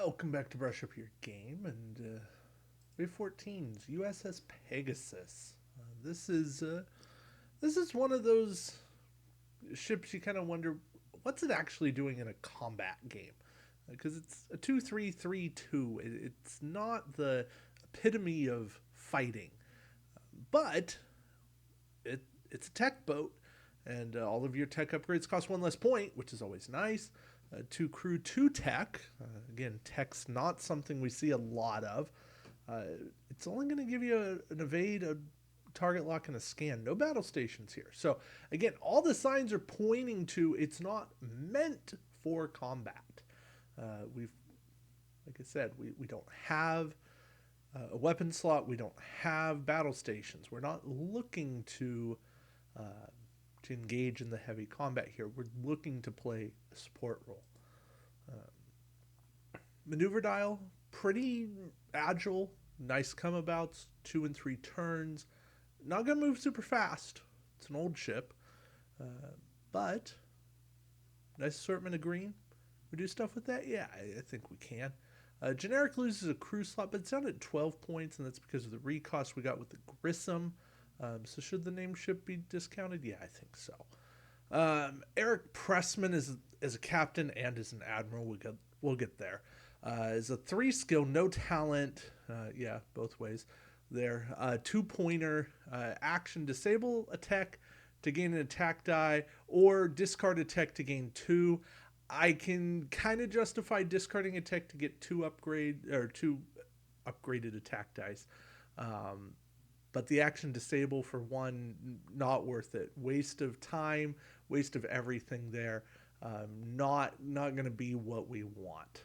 Welcome back to Brush Up Your Game, and Wave 14's U.S.S. Pegasus. This is one of those ships you kind of wonder what's it actually doing in a combat game, because it's a 2-3-3-2. It's not the epitome of fighting, but it it's a tech boat, and all of your tech upgrades cost one less point, which is always nice. Two crew, two tech. Again, tech's not something we see a lot of. Uh, it's only going to give you an evade, a target lock, and a scan. No battle stations here. So, again, all the signs are pointing to it's not meant for combat. Like I said, we don't have a weapon slot. We don't have battle stations. We're not looking uh, to engage in the heavy combat here. We're looking to play a support role. Maneuver dial, pretty agile, nice come abouts, 2 and 3 turns. Not going to move super fast. It's an old ship, but nice assortment of green. We do stuff with that? Yeah, I think we can. Generic loses a crew slot, but it's down at 12 points, and that's because of the recost we got with the Grissom. So should the named ship be discounted? Yeah, I think so. Eric Pressman is as a captain and as an admiral. We'll get there. Is a 3 skill, no talent. Yeah, both ways. There, 2-pointer, action, disable a tech to gain an attack die, or discard a tech to gain 2. I can kind of justify discarding a tech to get 2 upgraded attack dice. But the action disable for 1, not worth it. Waste of time, waste of everything there. Not going to be what we want.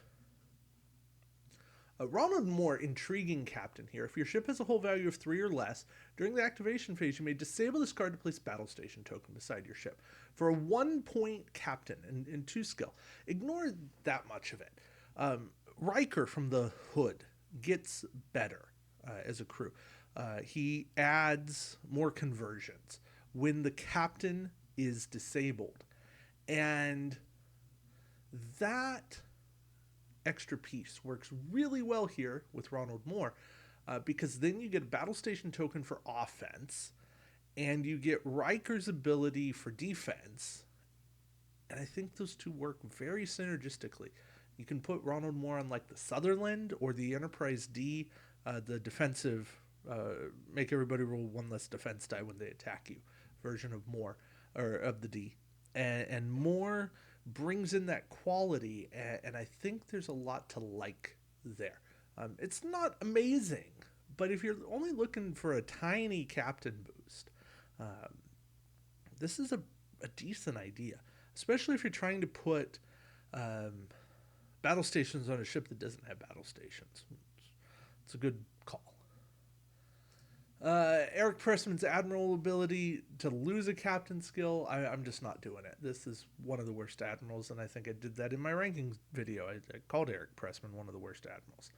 Ronald Moore, intriguing captain here. If your ship has a hull value of 3 or less, during the activation phase, you may disable this card to place battle station token beside your ship. For a 1-point captain and 2 skill, ignore that much of it. Riker from the Hood gets better as a crew. He adds more conversions when the captain is disabled. And that extra piece works really well here with Ronald Moore, because then you get a battle station token for offense, and you get Riker's ability for defense. And I think those two work very synergistically. You can put Ronald Moore on like the Sutherland or the Enterprise D, the defensive, make everybody roll 1 less defense die when they attack you version of Moore, or of the D. And Moore brings in that quality, and I think there's a lot to like there. It's not amazing, but if you're only looking for a tiny captain boost, this is a decent idea, especially if you're trying to put battle stations on a ship that doesn't have battle stations. It's a good call. Eric Pressman's admiral ability to lose a captain skill, I'm just not doing it. This is one of the worst admirals, and I think I did that in my rankings video. I called Eric Pressman one of the worst admirals.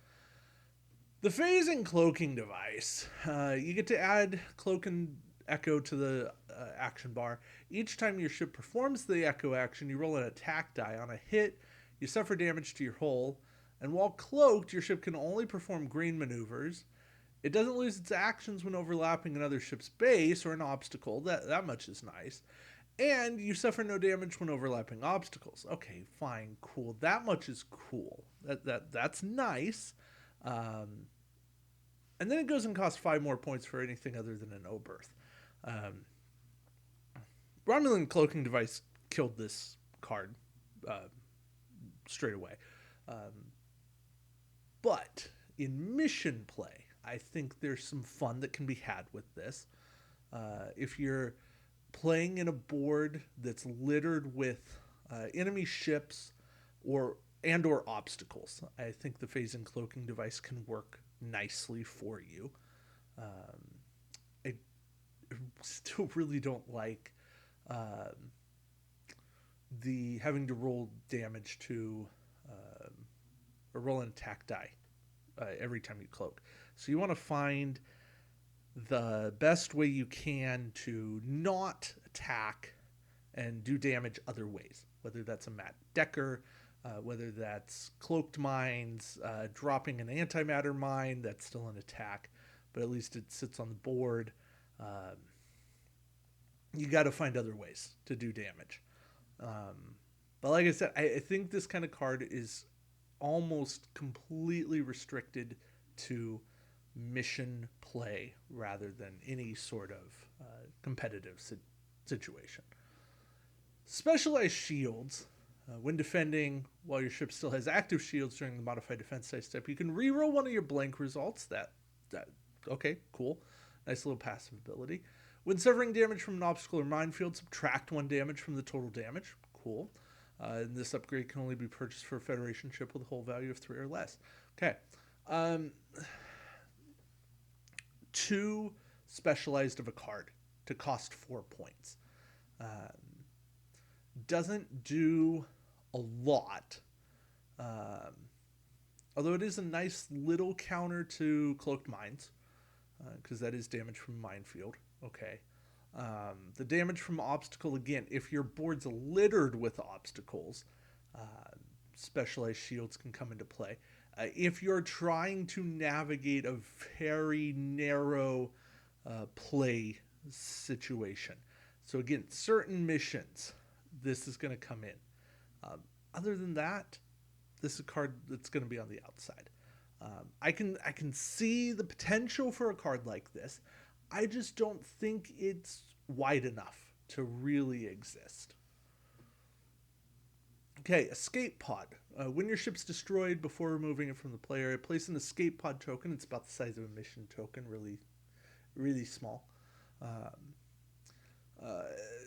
The phasing cloaking device. You get to add cloak and echo to the action bar. Each time your ship performs the echo action, you roll an attack die. On a hit, you suffer damage to your hull, and while cloaked, your ship can only perform green maneuvers. It doesn't lose its actions when overlapping another ship's base or an obstacle. That much is nice. And you suffer no damage when overlapping obstacles. Okay, fine, cool. That much is cool. That's nice. And then it goes and costs 5 more points for anything other than an O-berth. Romulan cloaking device killed this card straight away. But in mission play, I think there's some fun that can be had with this. If you're playing in a board that's littered with enemy ships or obstacles, I think the phasing cloaking device can work nicely for you. I still really don't like the having to roll damage to or roll an attack die every time you cloak. So you want to find the best way you can to not attack and do damage other ways, whether that's a Matt Decker, whether that's cloaked mines, dropping an antimatter mine that's still an attack, but at least it sits on the board. Um, you got to find other ways to do damage. Um, but like I said, I think this kind of card is almost completely restricted to mission play rather than any sort of competitive situation. Specialized shields. When defending, while your ship still has active shields during the modified defense dice step, you can reroll one of your blank results. That okay, cool, nice little passive ability. When severing damage from an obstacle or minefield, subtract one damage from the total damage. Cool. And this upgrade can only be purchased for a Federation ship with a hull value of 3 or less. Okay. Too specialized of a card to cost 4 points. Doesn't do a lot. Although it is a nice little counter to cloaked mines, because that is damage from minefield. Okay. The damage from obstacle, again, if your board's littered with obstacles, specialized shields can come into play. If you're trying to navigate a very narrow play situation. So again, certain missions, this is going to come in. Other than that, this is a card that's going to be on the outside. I can see the potential for a card like this. I just don't think it's wide enough to really exist. Okay, escape pod. When your ship's destroyed before removing it from the play area, place an escape pod token. It's about the size of a mission token, really small.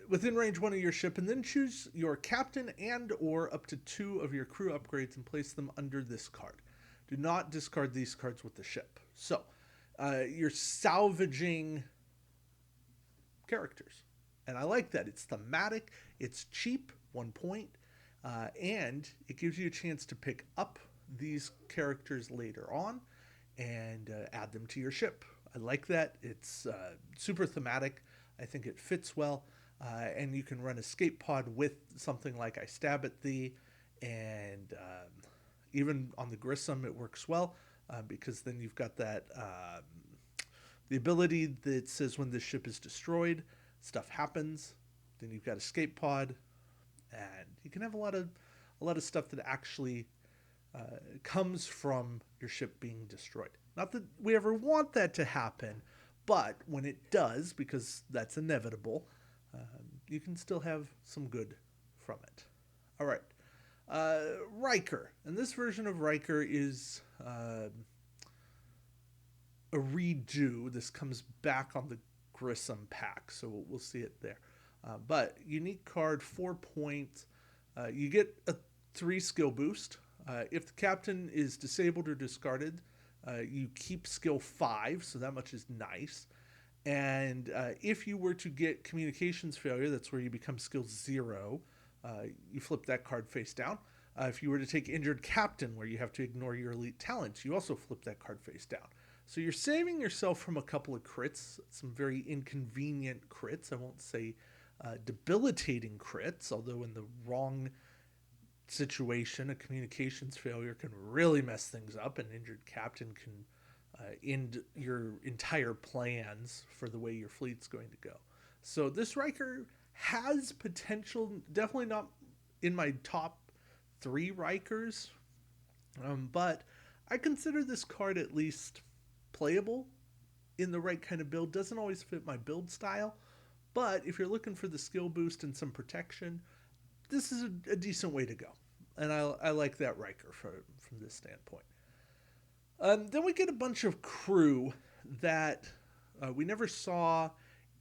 Within range 1 of your ship, and then choose your captain and or up to 2 of your crew upgrades and place them under this card. Do not discard these cards with the ship. So, you're salvaging characters. And I like that. It's thematic, it's cheap, 1 point, and it gives you a chance to pick up these characters later on and add them to your ship. I like that. It's super thematic. I think it fits well. And you can run escape pod with something like I Stab at Thee. And even on the Grissom, it works well because then you've got that the ability that says when the ship is destroyed, stuff happens. Then you've got escape pod, and you can have a lot of stuff that actually comes from your ship being destroyed. Not that we ever want that to happen, but when it does, because that's inevitable, you can still have some good from it. All right. Riker. And this version of Riker is a redo. This comes back on the Grissom pack, so we'll see it there. But unique card, 4 points. You get a 3 skill boost. If the captain is disabled or discarded, you keep skill 5, so that much is nice. And if you were to get communications failure, that's where you become skill 0. You flip that card face down. If you were to take injured captain, where you have to ignore your elite talents, you also flip that card face down. So you're saving yourself from a couple of crits, some very inconvenient crits. I won't say debilitating crits, although in the wrong situation, a communications failure can really mess things up. An injured captain can end your entire plans for the way your fleet's going to go. So this Riker has potential, definitely not in my top 3 Rikers, but I consider this card at least playable in the right kind of build. Doesn't always fit my build style, but if you're looking for the skill boost and some protection, this is a decent way to go. And I like that Riker from this standpoint. Then we get a bunch of crew that we never saw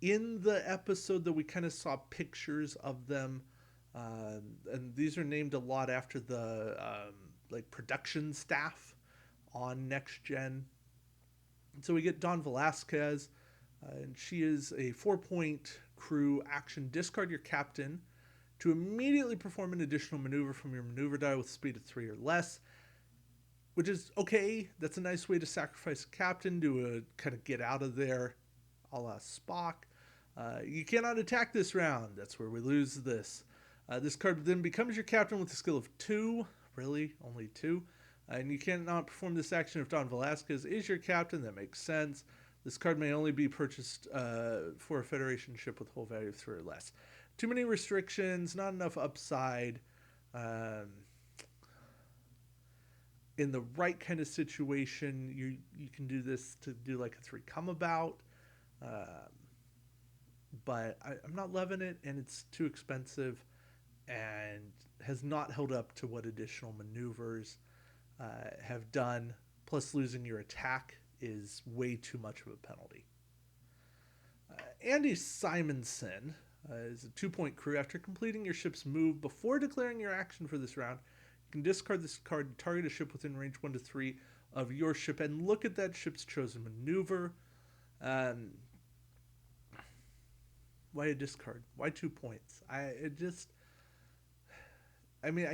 in the episode, that we kind of saw pictures of them. And these are named a lot after the like production staff on Next Gen. So we get Don Velasquez, and she is a 4-point crew action. Discard your captain to immediately perform an additional maneuver from your maneuver die with speed of 3 or less, which is okay. That's a nice way to sacrifice a captain to kind of get out of there, a la Spock. You cannot attack this round. That's where we lose this. This card then becomes your captain with a skill of 2, really, only 2. And you cannot perform this action if Don Velasquez is your captain. That makes sense. This card may only be purchased for a Federation ship with hull value of 3 or less. Too many restrictions, not enough upside. In the right kind of situation, you can do this to do like a 3 come about. But I'm not loving it, and it's too expensive and has not held up to what additional maneuvers have done. Plus, losing your attack is way too much of a penalty. Andy Simonson is a 2-point crew. After completing your ship's move before declaring your action for this round, you can discard this card to target a ship within range 1 to 3 of your ship and look at that ship's chosen maneuver. Why a discard? Why 2 points? I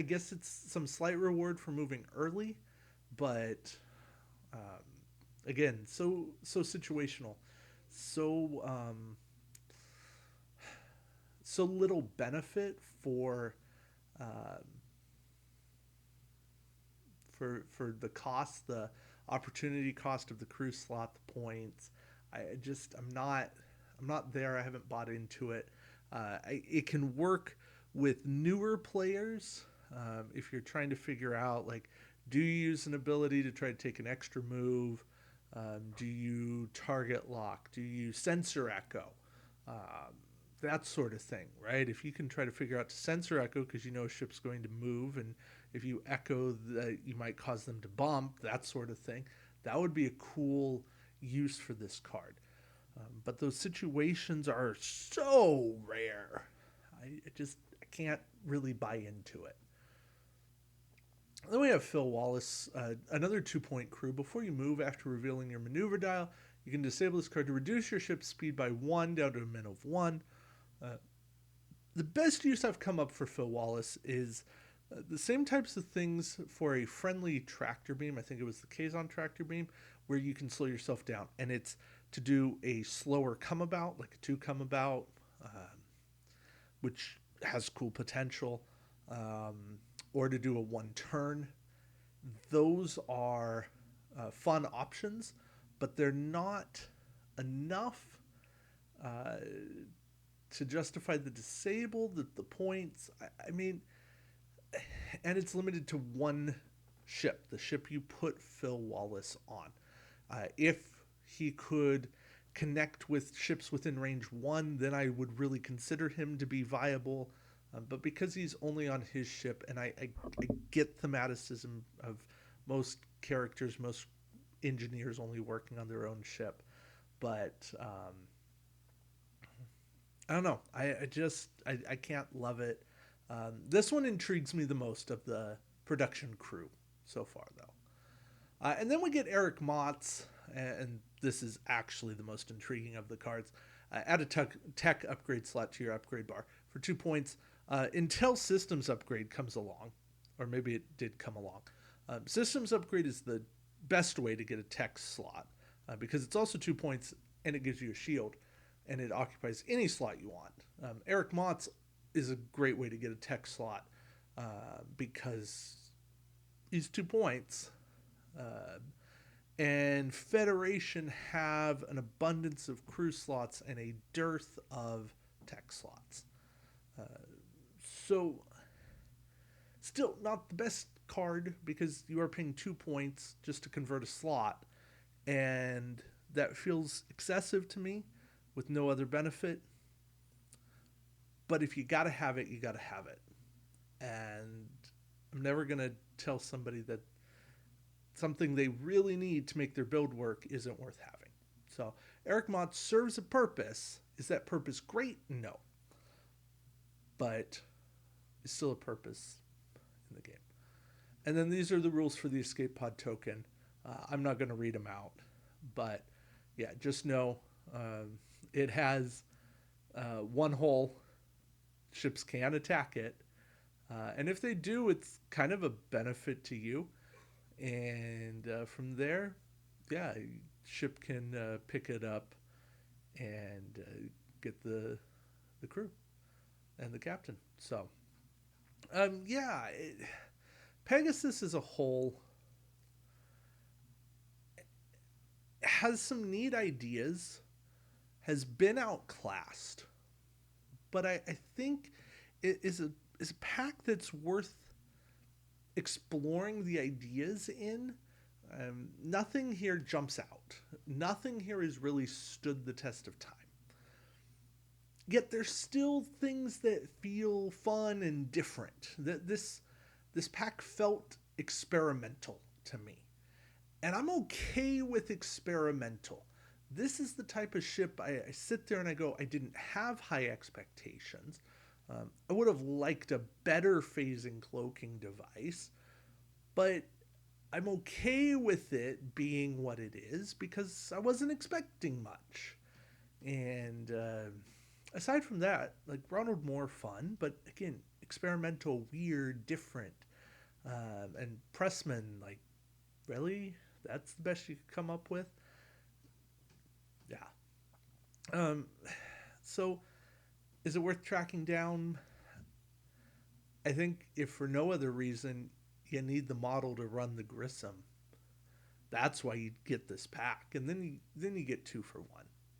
guess it's some slight reward for moving early, but again, so situational, so so little benefit for the cost, the opportunity cost of the crew slot, the points. I'm not there. I haven't bought into it. It can work with newer players if you're trying to figure out, like, do you use an ability to try to take an extra move? Do you target lock? Do you sensor echo? That sort of thing, right? If you can try to figure out to sensor echo because you know a ship's going to move, and if you echo that you might cause them to bump, that sort of thing, that would be a cool use for this card. But those situations are so rare. I can't really buy into it. Then we have Phil Wallace, another 2-point crew. Before you move, after revealing your maneuver dial, you can disable this card to reduce your ship's speed by 1 down to a min of 1. The best use I've come up for Phil Wallace is the same types of things for a friendly tractor beam. I think it was the Kazon tractor beam, where you can slow yourself down. And it's to do a slower come about, like a 2 come about, which has cool potential, or to do a 1 turn. Those are fun options, but they're not enough to justify the disable, the points. And it's limited to 1 ship, the ship you put Phil Wallace on. If he could connect with ships within range 1, then I would really consider him to be viable. But because he's only on his ship, and I get thematicism of most characters, most engineers only working on their own ship, but I don't know. I can't love it. This one intrigues me the most of the production crew so far, though. And then we get Eric Motz, and this is actually the most intriguing of the cards. Add a tech upgrade slot to your upgrade bar for 2 points until systems upgrade comes along, or maybe it did come along. Systems upgrade is the best way to get a tech slot because it's also 2 points and it gives you a shield and it occupies any slot you want. Eric Motz is a great way to get a tech slot because he's 2 points. And Federation have an abundance of crew slots and a dearth of tech slots. So, still not the best card because you are paying 2 points just to convert a slot. And that feels excessive to me with no other benefit. But if you got to have it, you got to have it. And I'm never going to tell somebody that something they really need to make their build work isn't worth having. So Eric Motz serves a purpose. Is that purpose great? No. But it's still a purpose in the game. And then these are the rules for the escape pod token. I'm not going to read them out. But yeah, just know it has 1 hole. Ships can attack it. And if they do, it's kind of a benefit to you. And from there, yeah, ship can pick it up and get the crew and the captain. So, Pegasus as a whole has some neat ideas, has been outclassed, but I think it is a pack that's worth exploring the ideas in. Nothing here jumps out. Nothing here has really stood the test of time. Yet there's still things that feel fun and different. This pack felt experimental to me. And I'm okay with experimental. This is the type of ship I sit there and I go, I didn't have high expectations. I would have liked a better phasing cloaking device, but I'm okay with it being what it is because I wasn't expecting much. And aside from that, like Ronald Moore, fun, but again, experimental, weird, different. And Pressman, like, really? That's the best you could come up with? Yeah. Um, so, is it worth tracking down? I think if for no other reason, you need the model to run the Grissom. That's why you get this pack, and then you get 2 for 1.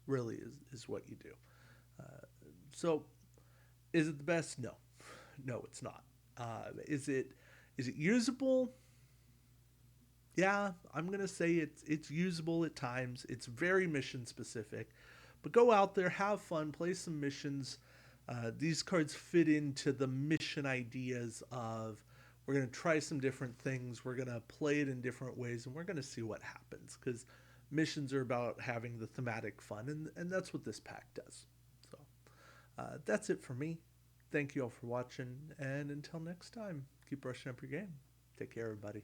Really is what you do. So, is it the best? No, no, it's not. Is it usable? Yeah, I'm gonna say it's usable at times. It's very mission specific, but go out there, have fun, play some missions. These cards fit into the mission ideas of we're gonna try some different things, we're gonna play it in different ways, and we're gonna see what happens because missions are about having the thematic fun, and that's what this pack does. So that's it for me. Thank you all for watching, and until next time, keep brushing up your game. Take care, everybody.